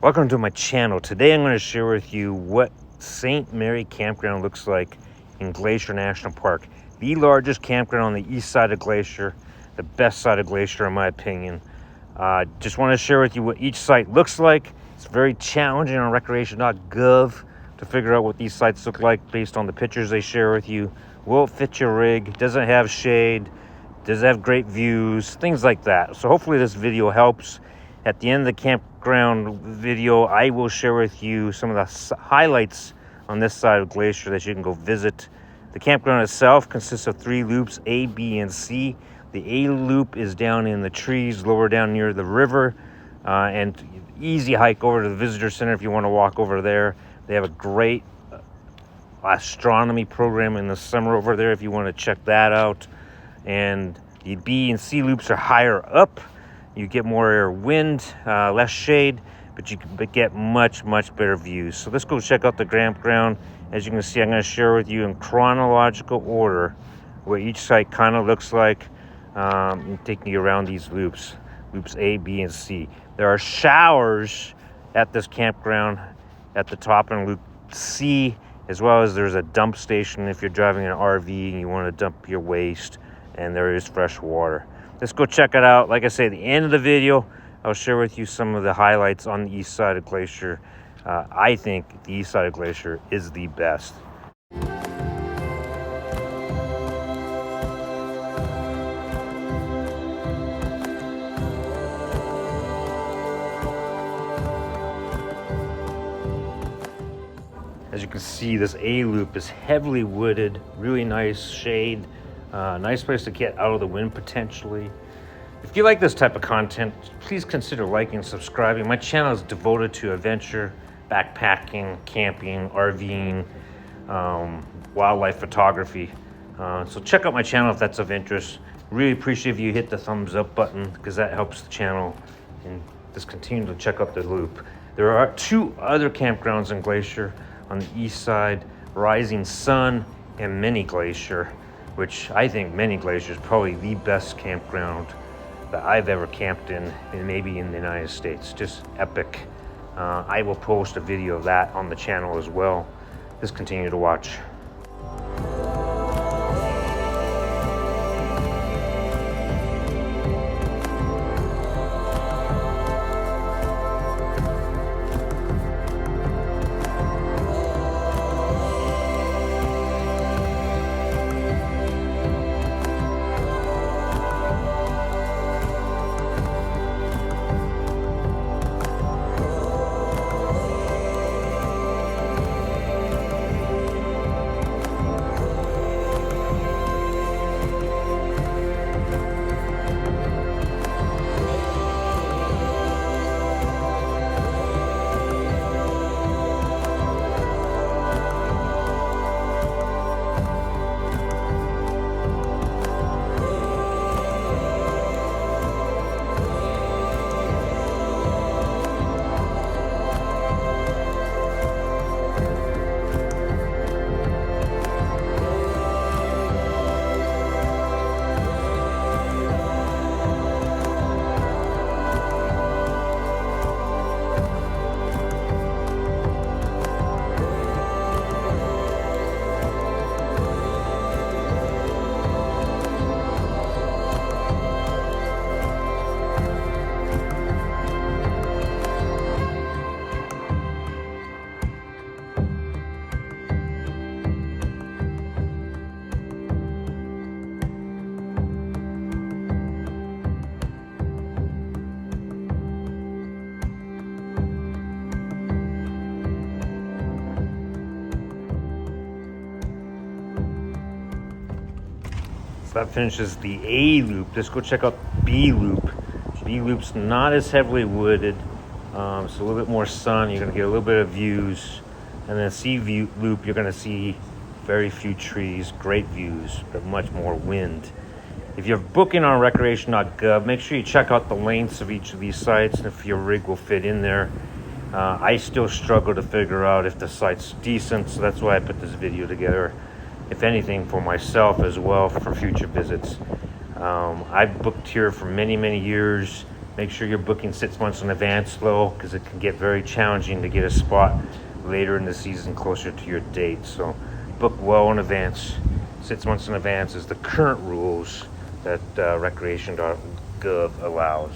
Welcome to my channel. Today I'm going to share with you what St Mary Campground looks like in Glacier National Park. The largest campground on the east side of Glacier, the best side of Glacier in my opinion. Just want to share with you what each site looks like. It's very challenging on recreation.gov to figure out what these sites look like based on the pictures they share with you. Will it fit your rig? Does it have shade? Does it have great views? Things like that. So hopefully this video helps. At the end of the campground video, I will share with you some of the highlights on this side of Glacier that you can go visit. The campground itself consists of 3 loops, A, B, and C. The A loop is down in the trees, lower down near the river, and easy hike over to the visitor center if you want to walk over there. They have a great astronomy program in the summer over there if you want to check that out. And the B and C loops are higher up. You get more wind, less shade, but you can get much better views. So let's go check out the campground. As you can see, I'm going to share with you in chronological order what each site kind of looks like, and taking you around these loops A, B, and C. There are showers at this campground at the top in loop C, as well as there's a dump station if you're driving an RV and you want to dump your waste, and there is fresh water. Let's go check it out. Like I say, at the end of the video, I'll share with you some of the highlights on the east side of Glacier. I think the east side of Glacier is the best. As you can see, this A loop is heavily wooded, really nice shade. Nice place to get out of the wind potentially. If you like this type of content, please consider liking and subscribing. My channel is devoted to adventure, backpacking, camping, RVing, wildlife photography. So check out my channel if that's of interest. Really appreciate if you hit the thumbs up button because that helps the channel, and just continue to check out the loop. There are 2 other campgrounds in Glacier on the east side, Rising Sun and Mini Glacier, which I think Mini Glacier is probably the best campground that I've ever camped in, and maybe in the United States. Just epic. I will post a video of that on the channel as well. Just continue to watch. So that finishes the A loop. Let's go check out B loop. B loop's not as heavily wooded, so a little bit more sun. You're gonna get a little bit of views. And then C loop, you're gonna see very few trees, great views, but much more wind. If you're booking on recreation.gov, make sure you check out the lengths of each of these sites and if your rig will fit in there. I still struggle to figure out if the site's decent, so that's why I put this video together. If anything, for myself as well for future visits. I've booked here for many years, Make sure you're booking 6 months in advance though, because it can get very challenging to get a spot later in the season closer to your date. So book well in advance. 6 months in advance is the current rules that recreation.gov allows.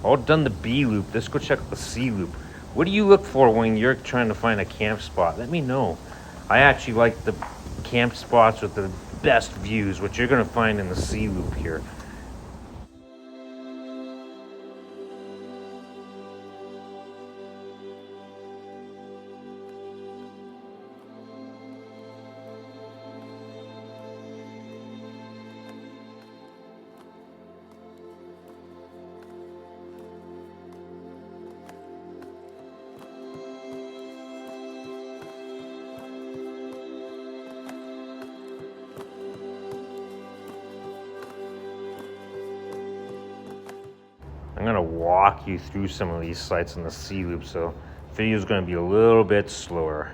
All done the B loop. Let's go check out the C loop. What do you look for when you're trying to find a camp spot? Let me know. I actually like the camp spots with the best views, which you're going to find in the C loop here. I'm gonna walk you through some of these sites in the C loop, so the video is gonna be a little bit slower.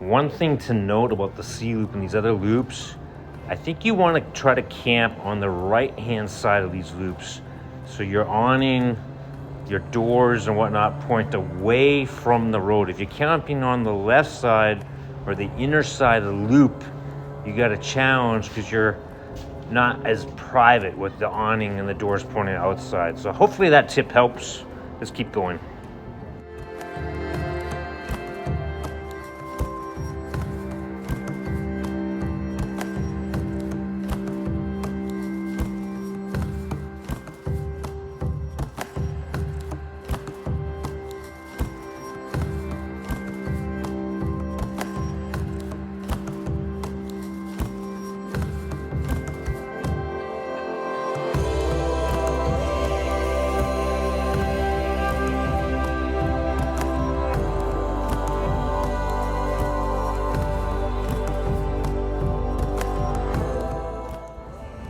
One thing to note about the sea loop and these other loops, I think you want to try to camp on the right hand side of these loops. So your awning, your doors and whatnot point away from the road. If you're camping on the left side or the inner side of the loop, you got a challenge because you're not as private with the awning and the doors pointing outside. So hopefully that tip helps. Let's keep going.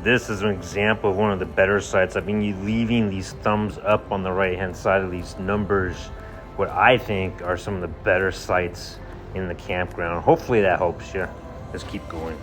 This is an example of one of the better sites. I've been leaving these thumbs up on the right hand side of these numbers, what I think are some of the better sites in the campground. Hopefully that helps you. Let's keep going.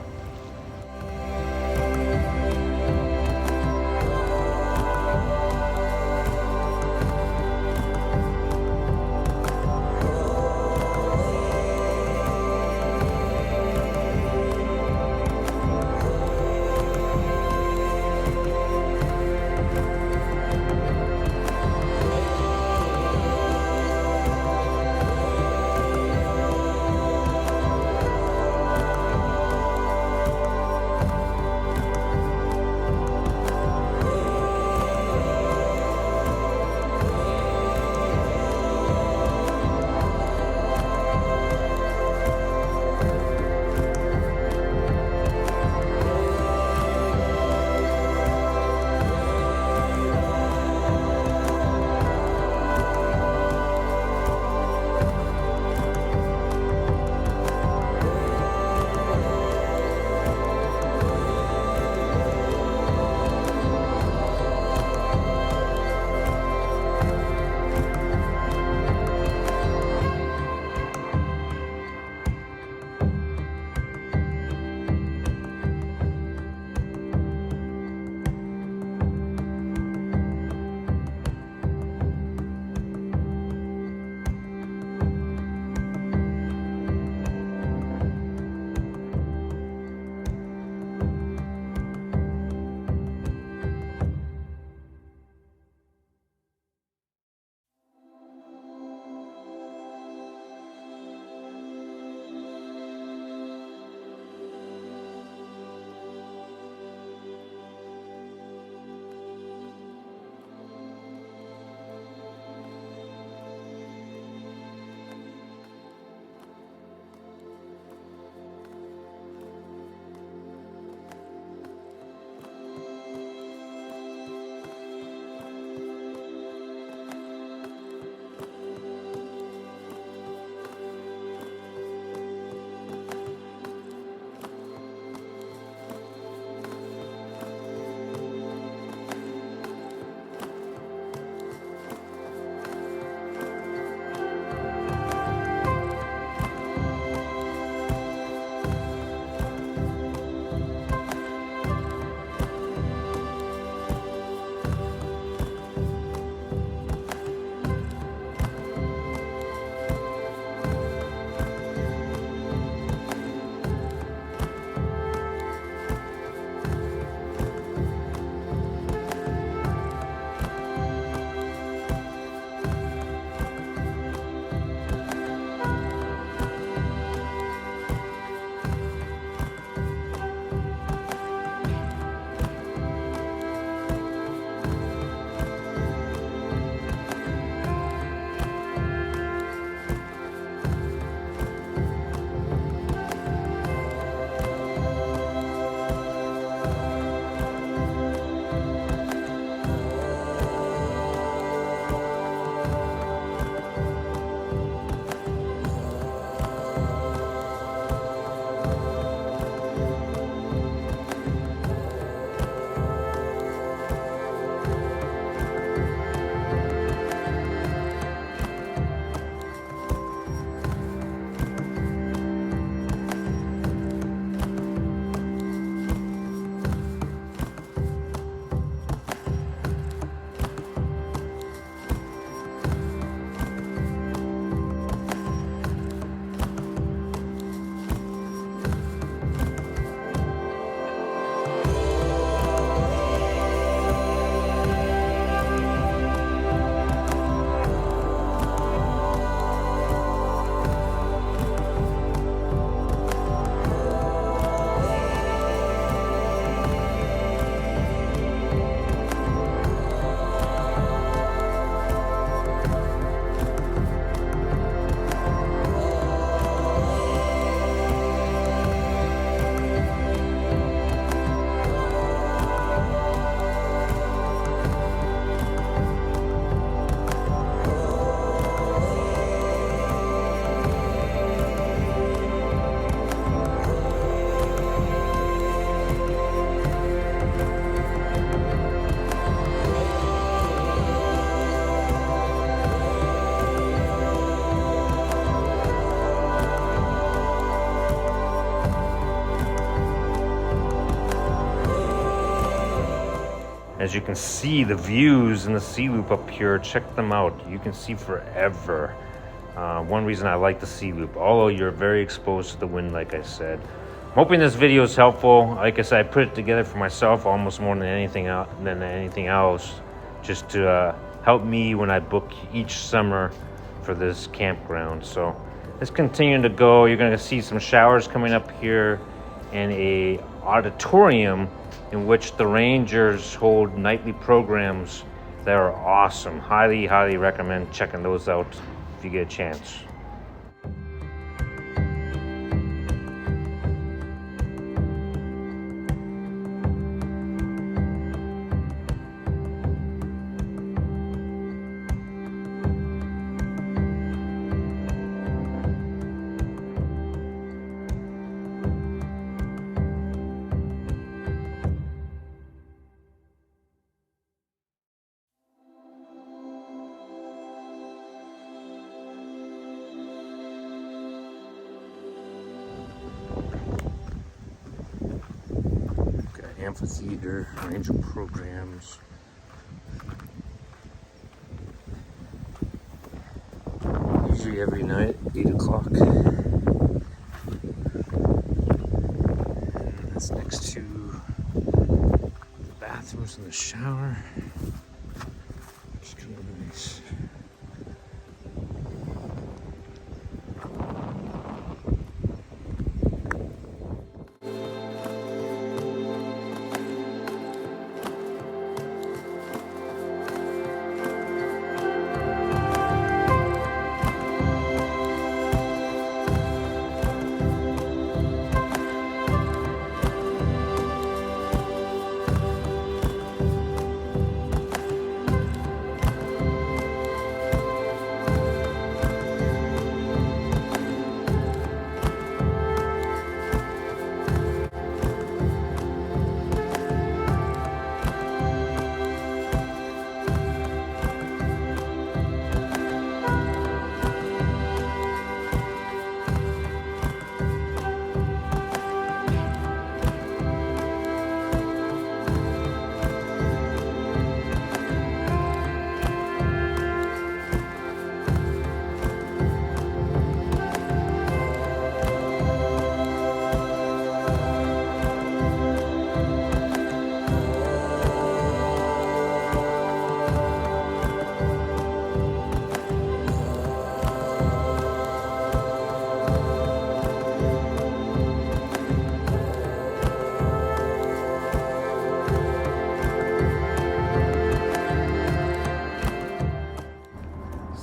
As you can see, the views in the sea loop up here, check them out. You can see forever. One reason I like the sea loop, although you're very exposed to the wind, like I said. I'm hoping this video is helpful. Like I said, I put it together for myself almost more than anything else, just to help me when I book each summer for this campground. So let's continue to go. You're gonna see some showers coming up here and a auditorium in which the rangers hold nightly programs that are awesome. Highly recommend checking those out if you get a chance. Amphitheater, ranger programs. Usually every night, 8 o'clock. And that's next to the bathrooms and the shower. It's kind of nice.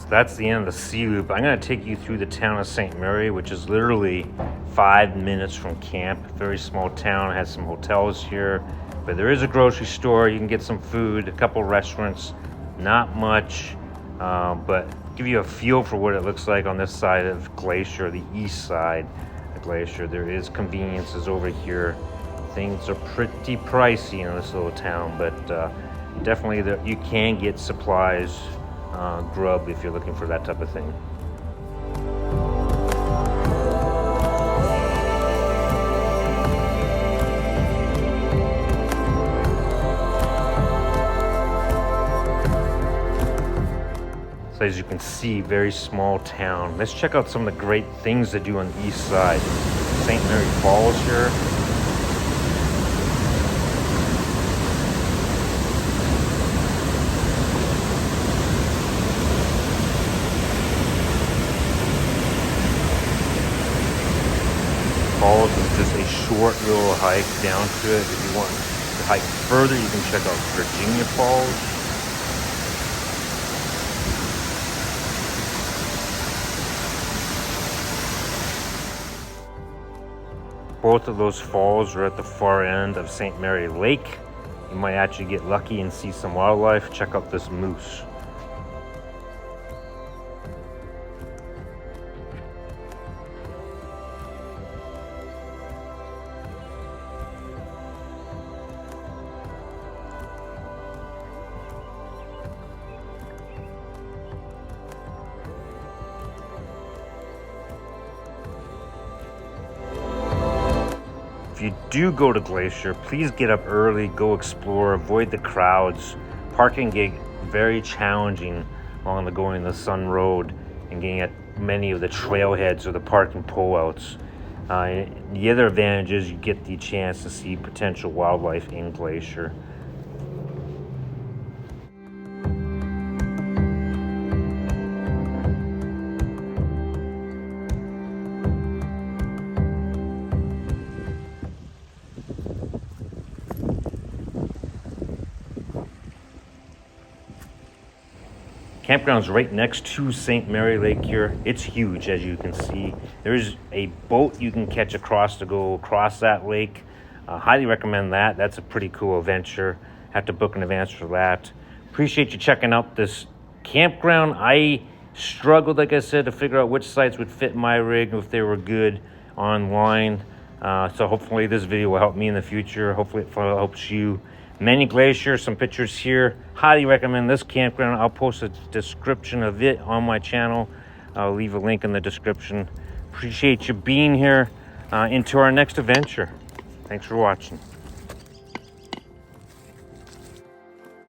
That's the end of the sea loop. I'm going to take you through the town of St. Mary, which is literally 5 minutes from camp. Very small town, has some hotels here, but there is a grocery store. You can get some food, a couple restaurants, not much, but give you a feel for what it looks like on this side of Glacier, the east side of Glacier. There is conveniences over here. Things are pretty pricey in this little town, but definitely you can get supplies, grub if you're looking for that type of thing. So as you can see, very small town. Let's check out some of the great things to do on the east side. St. Mary Falls here. Falls is just a short little hike down to it. If you want to hike further, you can check out Virginia Falls. Both of those falls are at the far end of St. Mary Lake. You might actually get lucky and see some wildlife. Check out this moose. If you do go to Glacier, please get up early, go explore, avoid the crowds. Parking get very challenging along the Going the Sun Road and getting at many of the trailheads or the parking pullouts. The other advantage is you get the chance to see potential wildlife in Glacier. Campground's right next to St. Mary Lake here. It's huge, as you can see. There's a boat you can catch across to go across that lake. Highly recommend that. That's a pretty cool adventure. Have to book in advance for that. Appreciate you checking out this campground. I struggled, like I said, to figure out which sites would fit my rig, if they were good online. So hopefully this video will help me in the future. Hopefully it helps you. Many Glacier, some pictures here. Highly recommend this campground. I'll post a description of it on my channel. I'll leave a link in the description. Appreciate you being here. Into our next adventure. Thanks for watching.